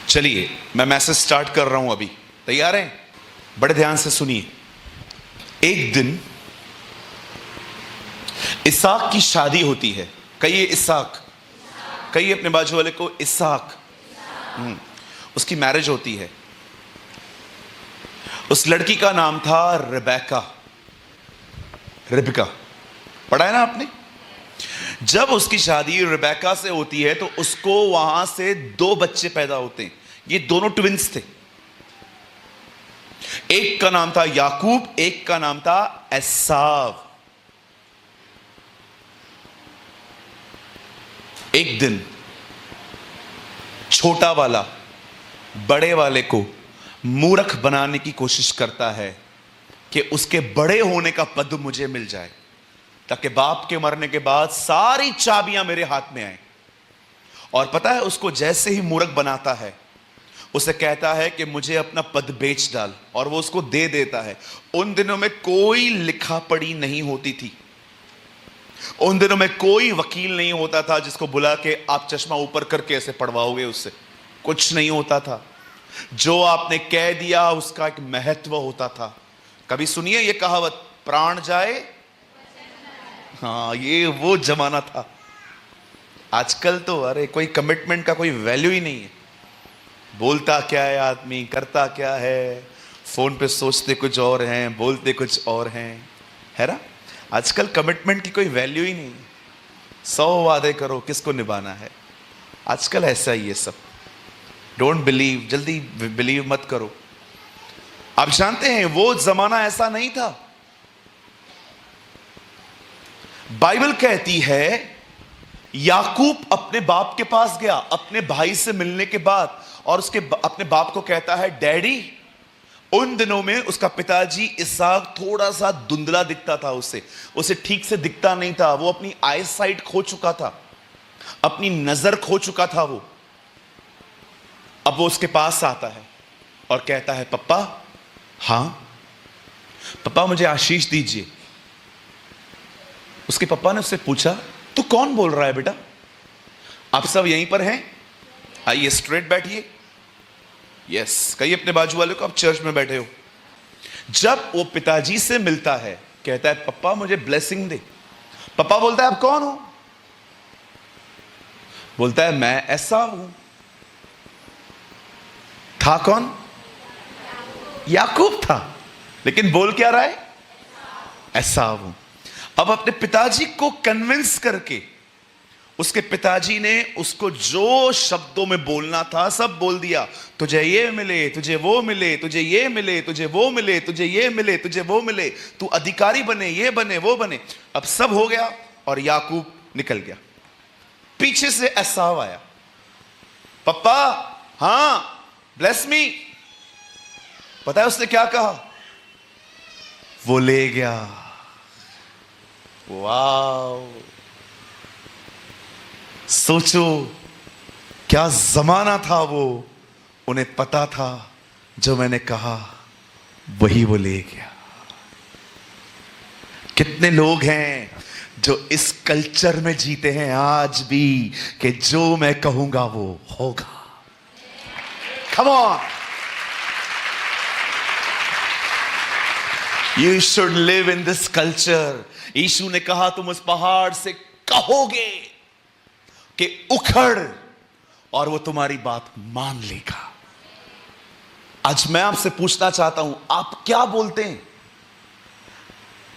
चलिए मैं message start कर रहा हूं अभी। तैयार हैं? बड़े ध्यान से सुनिए। एक दिन इसाक की शादी होती है। कहिए इसाक। कहिए अपने बाजू वाले को इसाक। उसकी मैरिज होती है। उस लड़की का नाम था रिबेका। रिबका पढ़ा है ना आपने? जब उसकी शादी रिबेका से होती है तो उसको वहां से 2 बच्चे पैदा होते हैं। ये दोनों ट्विंस थे। एक का नाम था याकूब, एक का नाम था एसाव। एक दिन छोटा वाला बड़े वाले को मूर्ख बनाने की कोशिश करता है कि उसके बड़े होने का पद मुझे मिल जाए, ताकि बाप के मरने के बाद सारी चाबियां मेरे हाथ में आए। और पता है उसको जैसे ही मूर्ख बनाता है, उसे कहता है कि मुझे अपना पद बेच डाल, और वो उसको दे देता है। उन दिनों में कोई लिखा पढ़ी नहीं होती थी। उन दिनों में कोई वकील नहीं होता था जिसको बुला के आप चश्मा ऊपर करके ऐसे पढ़वाओगे उससे। कुछ नहीं होता था। जो आपने कह दिया उसका एक महत्व होता था। कभी सुनिए ये कहावत, प्राण जाए। हाँ, ये वो जमाना था। आजकल तो अरे कोई कमिटमेंट का कोई वैल्यू ही नहीं है। बोलता क्या है आदमी, करता क्या है। फोन पे सोचते कुछ और हैं, बोलते कुछ और हैं, है ना? आजकल कमिटमेंट की कोई वैल्यू ही नहीं है। 100 वादे करो, किसको निभाना है? आजकल ऐसा ही है सब। डोंट बिलीव, जल्दी बिलीव मत करो। आप जानते हैं वो जमाना ऐसा नहीं था। बाइबल कहती है याकूब अपने बाप के पास गया अपने भाई से मिलने के बाद, और अपने बाप को कहता है डैडी। उन दिनों में उसका पिताजी इसाक थोड़ा सा धुंधला दिखता था। उसे ठीक से दिखता नहीं था। वो अपनी आई साइट खो चुका था, अपनी नजर खो चुका था वो। अब वो उसके पास आता है और कहता है पप्पा, हां पप्पा मुझे आशीष दीजिए। उसके पप्पा ने उससे पूछा, तू कौन बोल रहा है बेटा? आप सब यहीं पर हैं? आइए स्ट्रेट बैठिए। यस, कहिए अपने बाजू वाले को आप चर्च में बैठे हो। जब वो पिताजी से मिलता है, कहता है पप्पा मुझे ब्लेसिंग दे। पप्पा बोलता है आप कौन हो? बोलता है मैं ऐसा हूं। था कौन? याकूब था, लेकिन बोल क्या रहा है? ऐसा हूं। अब अपने पिताजी को कन्विंस करके उसके पिताजी ने उसको जो शब्दों में बोलना था सब बोल दिया। तुझे ये मिले, तुझे वो मिले, तुझे ये मिले, तुझे वो मिले, तुझे ये मिले, तुझे वो मिले, तू अधिकारी बने, ये बने, वो बने। अब सब हो गया और याकूब निकल गया। पीछे से एसाव आया, पप्पा हां ब्लेस मी। पता है उसने क्या कहा? वो ले गया। वाव, सोचो क्या जमाना था वो। उन्हें पता था जो मैंने कहा वही वो ले गया। कितने लोग हैं जो इस कल्चर में जीते हैं आज भी कि जो मैं कहूंगा वो होगा। Come on, you should live in this culture. यीशु ने कहा तुम उस पहाड़ से कहोगे कि उखड़, और वो तुम्हारी बात मान लेगा। आज मैं आपसे पूछना चाहता हूं, आप क्या बोलते हैं?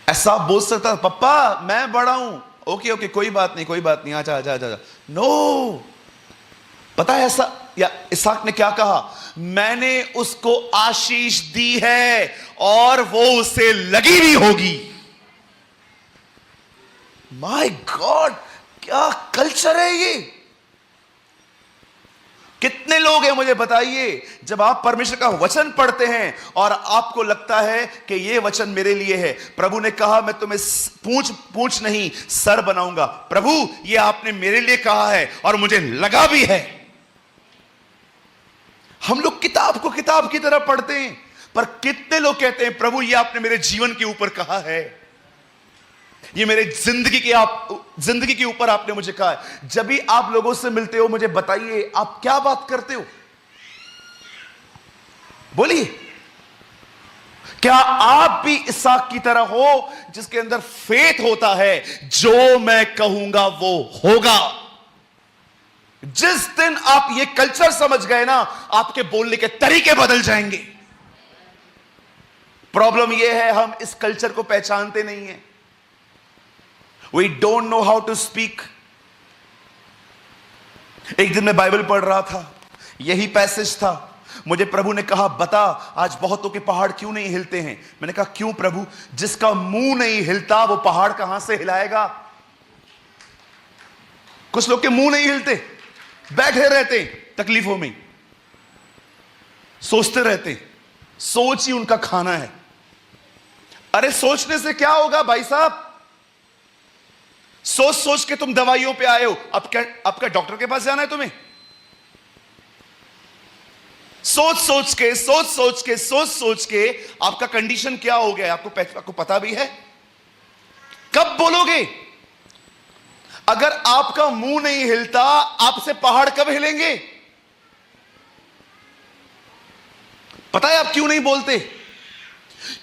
ऐसा बोल सकता पप्पा मैं बड़ा हूं, ओके ओके कोई बात नहीं, कोई बात नहीं, आजा आजा आजा। नो, पता है ऐसा या इसाक ने क्या कहा? मैंने उसको आशीष दी है और वो उसे लगी भी होगी। माय गॉड, क्या कल्चर है ये! कितने लोग हैं मुझे बताइए, जब आप परमेश्वर का वचन पढ़ते हैं और आपको लगता है कि यह वचन मेरे लिए है। प्रभु ने कहा मैं तुम्हें पूंछ नहीं सर बनाऊंगा। प्रभु ये आपने मेरे लिए कहा है और मुझे लगा भी है। हम लोग किताब को किताब की तरह पढ़ते हैं, पर कितने लोग कहते हैं प्रभु ये आपने मेरे जीवन के ऊपर कहा है, ये मेरे जिंदगी के ऊपर आपने मुझे कहा है। जब भी आप लोगों से मिलते हो मुझे बताइए आप क्या बात करते हो? बोलिए, क्या आप भी इसहाक की तरह हो जिसके अंदर फेथ होता है, जो मैं कहूंगा वो होगा? जिस दिन आप ये कल्चर समझ गए ना, आपके बोलने के तरीके बदल जाएंगे। प्रॉब्लम यह है, हम इस कल्चर को पहचानते नहीं है। We don't know how to speak. एक दिन मैं बाइबल पढ़ रहा था, यही पैसेज था। मुझे प्रभु ने कहा, बता आज बहुतों के पहाड़ क्यों नहीं हिलते हैं? मैंने कहा, क्यों प्रभु? जिसका मुंह नहीं हिलता वो पहाड़ कहां से हिलाएगा? कुछ लोग के मुंह नहीं हिलते, बैठे रहते तकलीफों में, सोचते रहते, सोच ही उनका खाना है। अरे सोचने से क्या होगा भाई साहब? सोच सोच के तुम दवाइयों पे आए हो, अब क्या डॉक्टर के पास जाना है तुम्हें? सोच सोच के आपका कंडीशन क्या हो गया आपको पता भी है? कब बोलोगे? अगर आपका मुंह नहीं हिलता, आपसे पहाड़ कब हिलेंगे? पता है आप क्यों नहीं बोलते?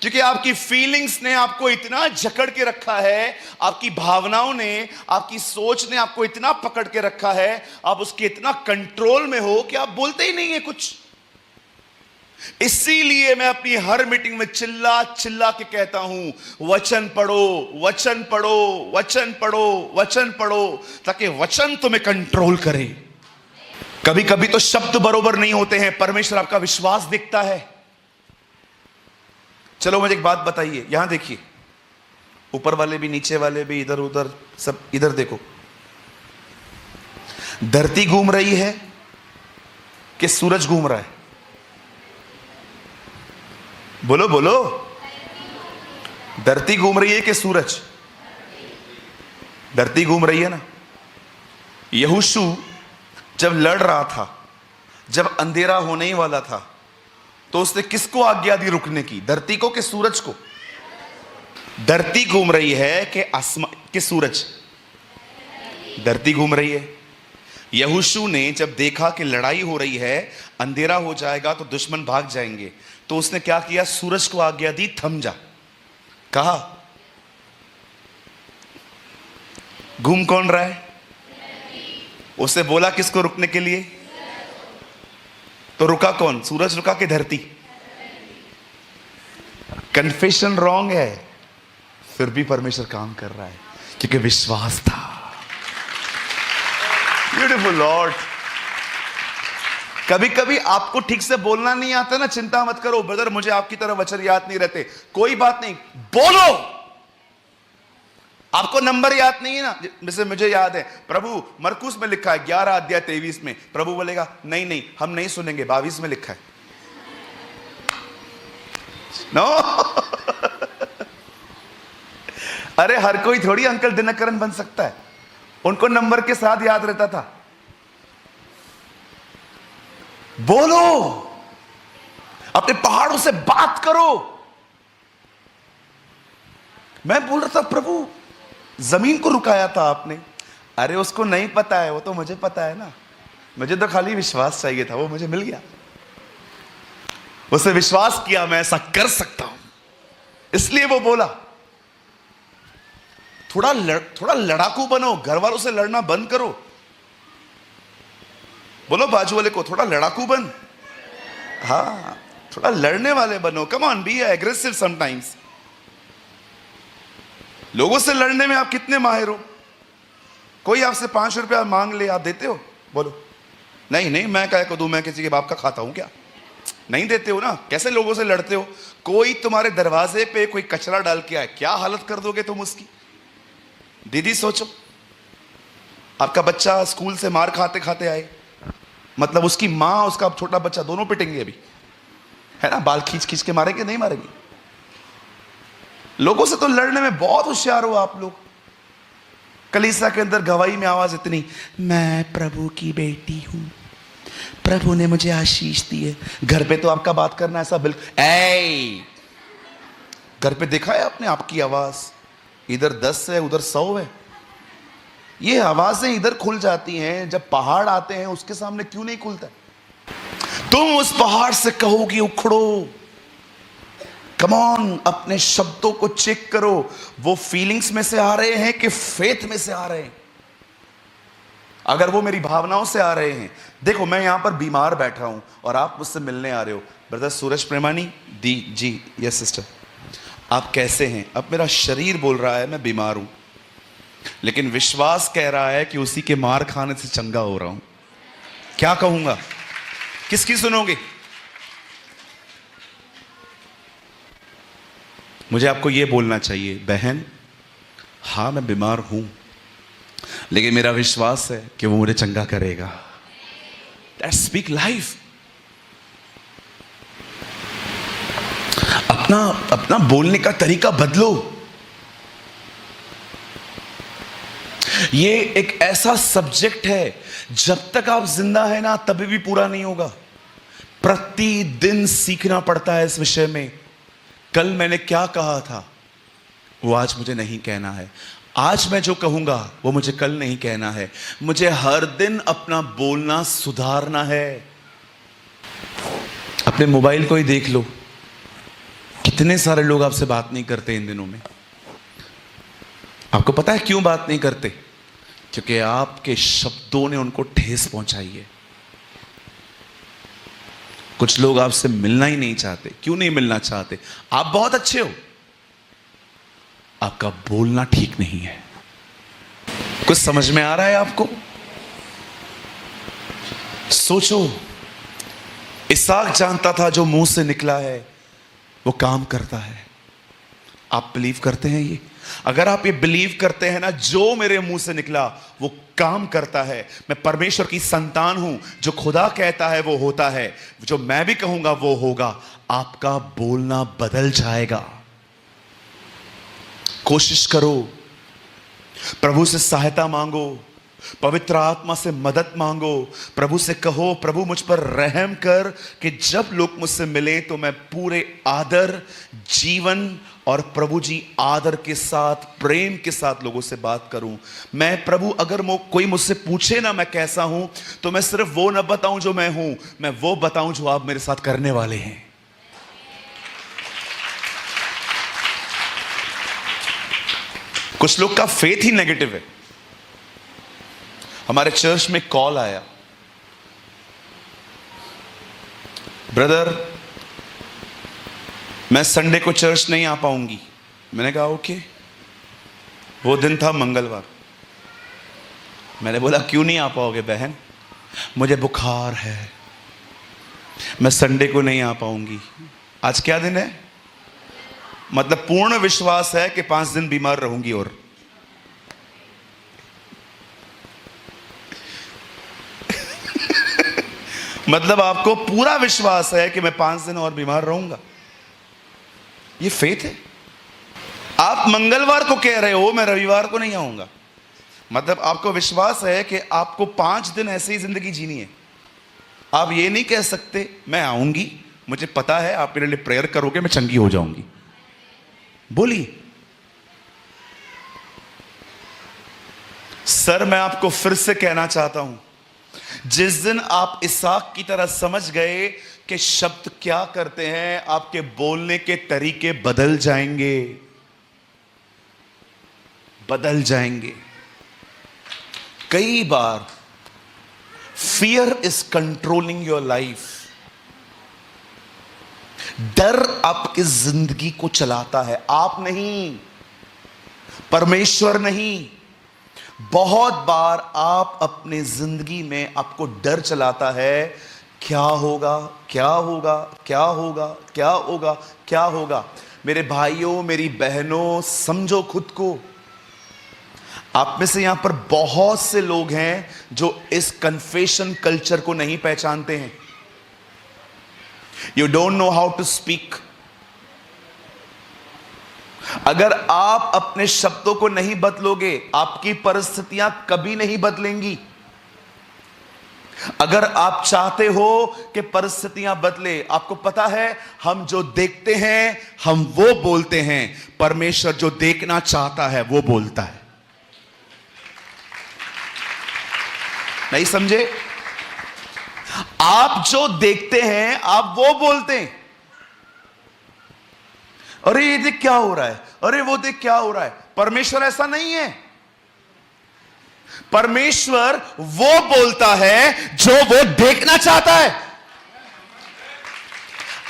क्योंकि आपकी फीलिंग्स ने आपको इतना जकड़ के रखा है, आपकी भावनाओं ने, आपकी सोच ने आपको इतना पकड़ के रखा है, आप उसके इतना कंट्रोल में हो कि आप बोलते ही नहीं है कुछ। इसीलिए मैं अपनी हर मीटिंग में चिल्ला चिल्ला के कहता हूं, वचन पढ़ो, वचन पढ़ो, वचन पढ़ो, वचन पढ़ो, ताकि वचन तुम्हें कंट्रोल करे। कभी कभी तो शब्द बरोबर नहीं होते हैं, परमेश्वर आपका विश्वास देखता है। चलो मुझे एक बात बताइए, यहां देखिए, ऊपर वाले भी, नीचे वाले भी, इधर उधर सब, इधर देखो। धरती घूम रही है कि सूरज घूम रहा है? बोलो बोलो, धरती घूम रही है कि सूरज? धरती घूम रही है ना। यहोशू जब लड़ रहा था, जब अंधेरा होने ही वाला था, तो उसने किसको आज्ञा दी रुकने की? धरती को कि सूरज को? धरती घूम रही है कि आसमान कि सूरज? धरती घूम रही है। यहोशू ने जब देखा कि लड़ाई हो रही है, अंधेरा हो जाएगा तो दुश्मन भाग जाएंगे, तो उसने क्या किया? सूरज को आज्ञा दी, थम जा। कहा, घूम कौन रहा है? उसे बोला किसको रुकने के लिए? तो रुका कौन? सूरज रुका कि धरती? कन्फेशन रॉन्ग है, फिर भी परमेश्वर काम कर रहा है क्योंकि विश्वास था। Beautiful Lord. कभी कभी आपको ठीक से बोलना नहीं आता ना, चिंता मत करो ब्रदर, मुझे आपकी तरह वचन याद नहीं रहते, कोई बात नहीं, बोलो। आपको नंबर याद नहीं है ना, जैसे मुझे याद है, प्रभु मरकुस में लिखा है 11 अध्याय 23 में, प्रभु बोलेगा नहीं नहीं हम नहीं सुनेंगे, 22 में लिखा है। नो अरे हर कोई थोड़ी अंकल दिनकरन बन सकता है, उनको नंबर के साथ याद रहता था। बोलो, अपने पहाड़ों से बात करो। मैं बोल रहा था, प्रभु जमीन को रुकाया था आपने। अरे उसको नहीं पता है, वो तो मुझे पता है ना, मुझे तो खाली विश्वास चाहिए था, वो मुझे मिल गया। उसे विश्वास किया मैं ऐसा कर सकता हूं, इसलिए वो बोला। थोड़ा लड़ाकू बनो, घर वालों से लड़ना बंद करो। बोलो बाजू वाले को, थोड़ा लड़ाकू बन। हाँ, थोड़ा लड़ने वाले बनो। Come on, B aggressive sometimes. लोगों से लड़ने में आप कितने माहिर हो? कोई आपसे 5 रुपया मांग ले, आप देते हो? बोलो नहीं नहीं, मैं क्या दूं, मैं किसी के बाप का खाता हूं क्या? नहीं देते हो ना। कैसे लोगों से लड़ते हो? कोई तुम्हारे दरवाजे पे कोई कचरा डाल के आए, क्या हालत कर दोगे तुम उसकी? दीदी सोचो, आपका बच्चा स्कूल से मार खाते खाते आए, मतलब उसकी माँ, उसका छोटा बच्चा, दोनों पिटेंगे अभी, है ना? बाल खींच खींच के मारेंगे, नहीं मारेंगे? लोगों से तो लड़ने में बहुत होशियार हो आप लोग। कलीसिया के अंदर गवाही में आवाज इतनी, मैं प्रभु की बेटी हूं, प्रभु ने मुझे आशीष दी है। घर पे तो आपका बात करना ऐसा बिल्कुल, घर पे देखा है आपने? आपकी आवाज इधर 10 है, उधर 100 है। ये आवाजें इधर खुल जाती हैं, जब पहाड़ आते हैं उसके सामने क्यों नहीं खुलता? तुम उस पहाड़ से कहोगी उखड़ो। कम ऑन, अपने शब्दों को चेक करो, वो फीलिंग्स में से आ रहे हैं कि फेथ में से आ रहे हैं। अगर वो मेरी भावनाओं से आ रहे हैं, देखो मैं यहां पर बीमार बैठा हूं और आप मुझसे मिलने आ रहे हो, ब्रदर सूरज प्रेमानी दी जी, यस सिस्टर, आप कैसे हैं? अब मेरा शरीर बोल रहा है मैं बीमार हूं, लेकिन विश्वास कह रहा है कि उसी के मार खाने से चंगा हो रहा हूं। क्या कहूंगा? किसकी सुनोगे? मुझे आपको यह बोलना चाहिए, बहन हां मैं बीमार हूं, लेकिन मेरा विश्वास है कि वो मुझे चंगा करेगा। That speak life. अपना बोलने का तरीका बदलो। ये एक ऐसा सब्जेक्ट है, जब तक आप जिंदा है ना तभी भी पूरा नहीं होगा। प्रतिदिन सीखना पड़ता है इस विषय में। कल मैंने क्या कहा था वो आज मुझे नहीं कहना है, आज मैं जो कहूंगा वो मुझे कल नहीं कहना है। मुझे हर दिन अपना बोलना सुधारना है। अपने मोबाइल को ही देख लो, कितने सारे लोग आपसे बात नहीं करते इन दिनों में। आपको पता है क्यों बात नहीं करते? क्योंकि आपके शब्दों ने उनको ठेस पहुंचाई है। कुछ लोग आपसे मिलना ही नहीं चाहते। क्यों नहीं मिलना चाहते? आप बहुत अच्छे हो, आपका बोलना ठीक नहीं है। कुछ समझ में आ रहा है आपको? सोचो, इसहाक जानता था जो मुंह से निकला है वो काम करता है। आप बिलीव करते हैं ये? अगर आप ये बिलीव करते हैं ना, जो मेरे मुंह से निकला वो काम करता है, मैं परमेश्वर की संतान हूं, जो खुदा कहता है वो होता है, जो मैं भी कहूंगा वो होगा, आपका बोलना बदल जाएगा। कोशिश करो, प्रभु से सहायता मांगो, पवित्र आत्मा से मदद मांगो, प्रभु से कहो प्रभु मुझ पर रहम कर कि जब लोग मुझसे मिले तो मैं पूरे आदर, जीवन और प्रभु जी आदर के साथ, प्रेम के साथ लोगों से बात करूं। मैं प्रभु, अगर कोई मुझसे पूछे ना मैं कैसा हूं, तो मैं सिर्फ वो ना बताऊं जो मैं हूं, मैं वो बताऊं जो आप मेरे साथ करने वाले हैं। कुछ लोग का फेथ ही नेगेटिव है। हमारे चर्च में कॉल आया, ब्रदर मैं संडे को चर्च नहीं आ पाऊंगी। मैंने कहा ओके। वो दिन था मंगलवार। मैंने बोला क्यों नहीं आ पाओगे बहन? मुझे बुखार है, मैं संडे को नहीं आ पाऊंगी। आज क्या दिन है? मतलब पूर्ण विश्वास है कि 5 दिन बीमार रहूंगी। और मतलब आपको पूरा विश्वास है कि मैं 5 दिन और बीमार रहूंगा। ये फेथ है। आप मंगलवार को कह रहे हो मैं रविवार को नहीं आऊंगा, मतलब आपको विश्वास है कि आपको 5 दिन ऐसे ही जिंदगी जीनी है। आप ये नहीं कह सकते मैं आऊंगी, मुझे पता है आप मेरे लिए प्रेयर करोगे, मैं चंगी हो जाऊंगी। बोलिए। सर मैं आपको फिर से कहना चाहता हूं, जिस दिन आप इसहाक की तरह समझ गए कि शब्द क्या करते हैं, आपके बोलने के तरीके बदल जाएंगे, बदल जाएंगे। कई बार fear is controlling your life. डर आपकी जिंदगी को चलाता है, आप नहीं, परमेश्वर नहीं। बहुत बार आप अपने जिंदगी में आपको डर चलाता है, क्या होगा, क्या होगा, क्या होगा, क्या होगा, क्या होगा। मेरे भाइयों, मेरी बहनों, समझो खुद को। आप में से यहां पर बहुत से लोग हैं जो इस कन्फेशन कल्चर को नहीं पहचानते हैं। You don't know how to speak. अगर आप अपने शब्दों को नहीं बदलोगे, आपकी परिस्थितियां कभी नहीं बदलेंगी। अगर आप चाहते हो कि परिस्थितियां बदले, आपको पता है हम जो देखते हैं हम वो बोलते हैं, परमेश्वर जो देखना चाहता है वो बोलता है। नहीं समझे? आप जो देखते हैं आप वो बोलते हैं। अरे ये देख क्या हो रहा है, अरे वो देख क्या हो रहा है। परमेश्वर ऐसा नहीं है। परमेश्वर वो बोलता है जो वो देखना चाहता है।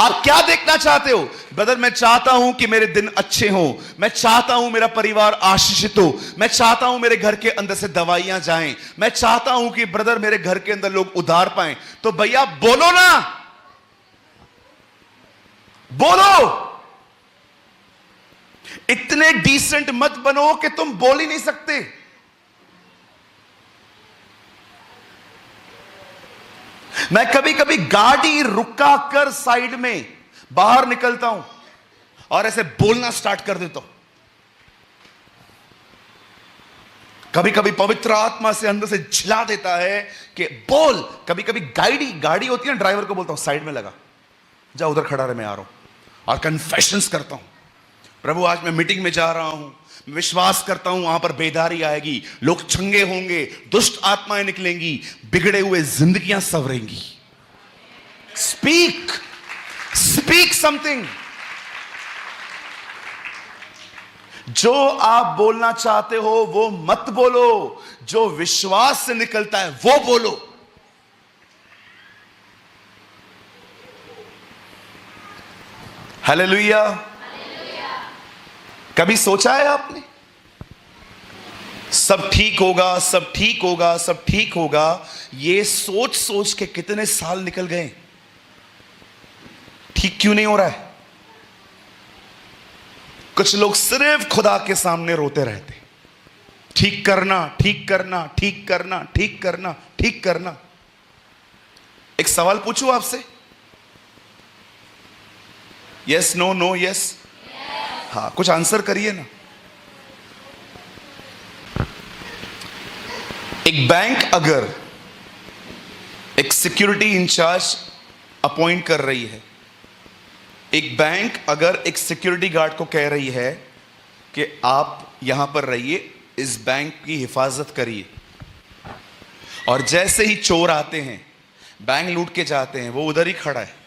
आप क्या देखना चाहते हो? ब्रदर, मैं चाहता हूं कि मेरे दिन अच्छे हों, मैं चाहता हूं मेरा परिवार आशीषित हो, मैं चाहता हूं मेरे घर के अंदर से दवाइयां जाएं, मैं चाहता हूं कि ब्रदर मेरे घर के अंदर लोग उधार पाएं। तो भैया बोलो ना, बोलो। इतने डिसेंट मत बनो कि तुम बोल ही नहीं सकते। मैं कभी कभी गाड़ी रुका कर साइड में बाहर निकलता हूं और ऐसे बोलना स्टार्ट कर देता हूं। कभी कभी पवित्र आत्मा से अंदर से झिला देता है कि बोल। कभी कभी गाड़ी होती है, ड्राइवर को बोलता हूं साइड में लगा, जा उधर खड़ा रहे, मैं आ रहा हूं। और कन्फेशंस करता हूं, प्रभु आज मैं मीटिंग में जा रहा हूं, विश्वास करता हूं वहां पर बेदारी आएगी, लोग चंगे होंगे, दुष्ट आत्माएं निकलेंगी, बिगड़े हुए जिंदगियां संवरेंगी। Speak something. जो आप बोलना चाहते हो वो मत बोलो, जो विश्वास से निकलता है वो बोलो। हालेलुया। कभी सोचा है आपने सब ठीक होगा, सब ठीक होगा, सब ठीक होगा? ये सोच सोच के कितने साल निकल गए, ठीक क्यों नहीं हो रहा है? कुछ लोग सिर्फ खुदा के सामने रोते रहते, ठीक करना, ठीक करना, ठीक करना, ठीक करना, ठीक करना। एक सवाल पूछूं आपसे? Yes, no, no, yes. हाँ, कुछ आंसर करिए ना। एक बैंक अगर एक सिक्योरिटी इंचार्ज अपॉइंट कर रही है, एक बैंक अगर एक सिक्योरिटी गार्ड को कह रही है कि आप यहां पर रहिए, इस बैंक की हिफाजत करिए, और जैसे ही चोर आते हैं, बैंक लूट के जाते हैं, वो उधर ही खड़ा है,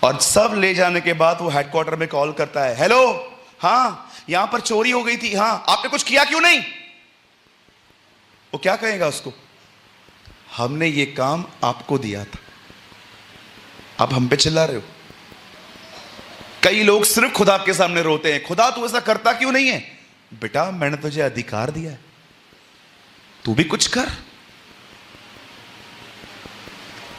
और सब ले जाने के बाद वो हेडक्वार्टर में कॉल करता है, हेलो, हाँ यहां पर चोरी हो गई थी, हाँ आपने कुछ किया क्यों नहीं? वो क्या कहेगा उसको? हमने ये काम आपको दिया था, आप हम पे चिल्ला रहे हो। कई लोग सिर्फ खुदा के सामने रोते हैं, खुदा तू ऐसा करता क्यों नहीं है? बेटा मैंने तुझे अधिकार दिया है, तू भी कुछ कर।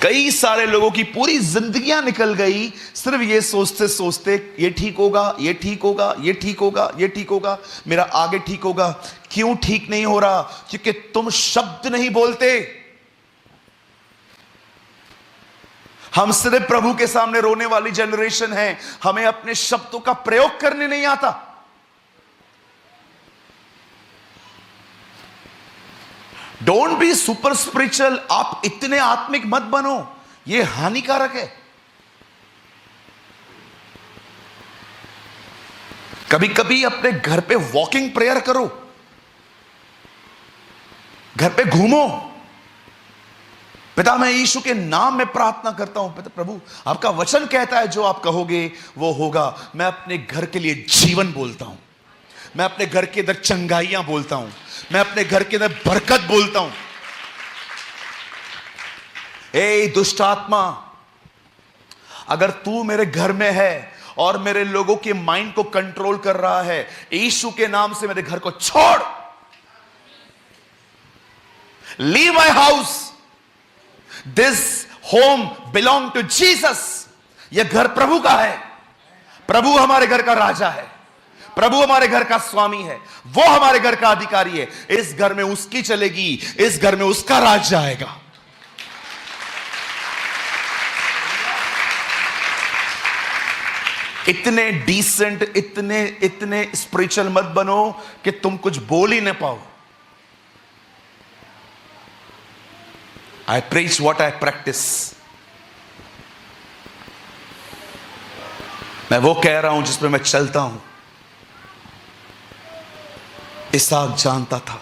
कई सारे लोगों की पूरी जिंदगियां निकल गई सिर्फ ये सोचते सोचते, ये ठीक होगा, ये ठीक होगा, ये ठीक होगा, ये ठीक होगा, मेरा आगे ठीक होगा। क्यों ठीक नहीं हो रहा? क्योंकि तुम शब्द नहीं बोलते। हम सिर्फ प्रभु के सामने रोने वाली जनरेशन है, हमें अपने शब्दों का प्रयोग करने नहीं आता। Don't be super spiritual. आप इतने आत्मिक मत बनो, यह हानिकारक है। कभी कभी अपने घर पे वॉकिंग प्रेयर करो, घर पे घूमो। पिता मैं यीशु के नाम में प्रार्थना करता हूं, पिता प्रभु आपका वचन कहता है जो आप कहोगे वो होगा। मैं अपने घर के लिए जीवन बोलता हूं, मैं अपने घर के अंदर चंगाइयां बोलता हूं, मैं अपने घर के अंदर बरकत बोलता हूं। ए दुष्ट आत्मा, अगर तू मेरे घर में है और मेरे लोगों के माइंड को कंट्रोल कर रहा है, यीशु के नाम से मेरे घर को छोड़। Leave my house, this home belong to Jesus. यह घर प्रभु का है, प्रभु हमारे घर का राजा है, प्रभु हमारे घर का स्वामी है, वो हमारे घर का अधिकारी है। इस घर में उसकी चलेगी, इस घर में उसका राज्य आएगा। इतने डिसेंट, इतने स्पिरिचुअल मत बनो कि तुम कुछ बोल ही ना पाओ। आई प्रीच व्हाट आई प्रैक्टिस। मैं वो कह रहा हूं जिसमें मैं चलता हूं। इसहाक जानता था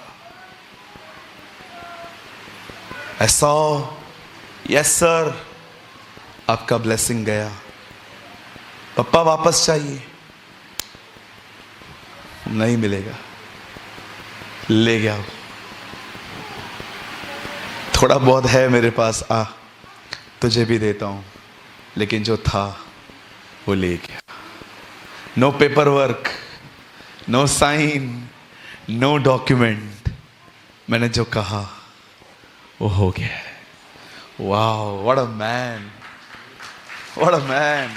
I saw, yes sir, आपका ब्लेसिंग गया, पप्पा वापस चाहिए, नहीं मिलेगा, ले गया, थोड़ा बहुत है मेरे पास, आ तुझे भी देता हूं, लेकिन जो था वो ले गया। No paperwork, no sign, no document, मैंने जो कहा वो हो गया। Wow, what a man, what a man.